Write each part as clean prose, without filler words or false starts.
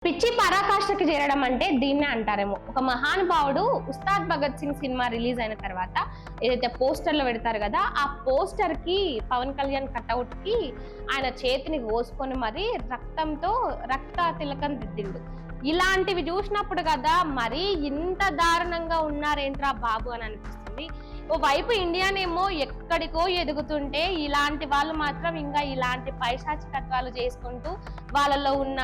పిచ్చి పరాకాష్ఠకి చేరడం అంటే దీన్నే అంటారేమో. ఒక మహానుభావుడు ఉస్తాద్ భగత్ సింగ్ సినిమా రిలీజ్ అయిన తర్వాత ఏదైతే పోస్టర్లో పెడతారు కదా, ఆ పోస్టర్ కి పవన్ కళ్యాణ్ కట్అవుట్ కి ఆయన చేతిని కోసుకొని మరి రక్తంతో రక్త తిలకం దిద్దిండు. ఇలాంటివి చూసినప్పుడు కదా మరి ఇంత దారుణంగా ఉన్నారేంట్రా బాబు అని అనిపిస్తుంది. ఓ వైపు ఇండియానేమో ఎక్కడికో ఎదుగుతుంటే ఇలాంటి వాళ్ళు మాత్రం ఇంకా ఇలాంటి పైశాచికత్వాలు చేసుకుంటూ వాళ్ళలో ఉన్న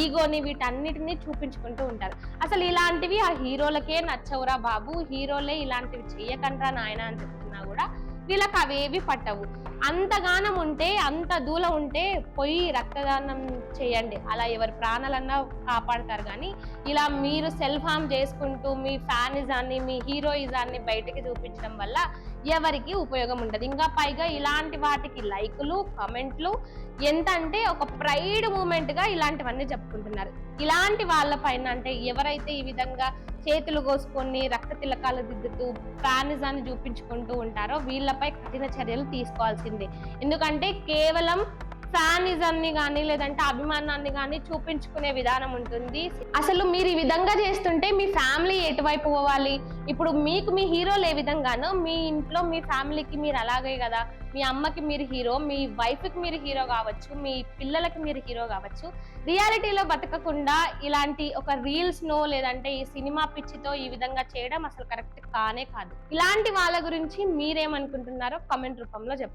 ఈగోని వీటన్నిటిని చూపించుకుంటూ ఉంటారు. అసలు ఇలాంటివి ఆ హీరోలకే నచ్చవురా బాబు, హీరోలే ఇలాంటివి చెయ్యకండ్రా నాయన అని చెప్తున్నా కూడా వీళ్ళకి అవేవి పట్టవు. అంతగానం ఉంటే, అంత దూలం ఉంటే పోయి రక్తదానం చేయండి, అలా ఎవరి ప్రాణాలన్నా కాపాడతారు. కానీ ఇలా మీరు సెల్ఫ్ హార్మ్ చేసుకుంటూ మీ ఫ్యానిజాన్ని మీ హీరోయిజాన్ని బయటకి చూపించడం వల్ల ఎవరికి ఉపయోగం ఉండదు. ఇంకా పైగా ఇలాంటి వాటికి లైకులు కమెంట్లు ఎంత అంటే ఒక ప్రైడ్ మూమెంట్ గా ఇలాంటివన్నీ చెప్పుకుంటున్నారు. ఇలాంటి వాళ్ళ పైన అంటే ఎవరైతే ఈ విధంగా చేతులు కోసుకొని రక్త తిలకాలు దిద్దుతూ ఫ్యానిజాన్ని చూపించుకుంటూ ఉంటారో వీళ్ళపై కఠిన చర్యలు తీసుకోవాల్సిందే. ఎందుకంటే కేవలం ఫ్యానిజాన్ని కానీ లేదంటే అభిమానాన్ని కానీ చూపించుకునే విధానం ఉంటుంది. అసలు మీరు ఈ విధంగా చేస్తుంటే మీ ఫ్యామిలీ ఎటువైపు పోవాలి? ఇప్పుడు మీకు మీ హీరోలు ఏ విధంగానో మీ ఇంట్లో మీ ఫ్యామిలీకి మీరు అలాగే కదా. మీ అమ్మకి మీరు హీరో, మీ వైఫ్కి మీరు హీరో కావచ్చు, మీ పిల్లలకి మీరు హీరో కావచ్చు. రియాలిటీలో బతకకుండా ఇలాంటి ఒక రీల్స్ నో లేదంటే ఈ సినిమా పిచ్చితో ఈ విధంగా చేయడం అసలు కరెక్ట్ కానే కాదు. ఇలాంటి వాళ్ళ గురించి మీరేమనుకుంటున్నారో కామెంట్ రూపంలో చెప్పండి.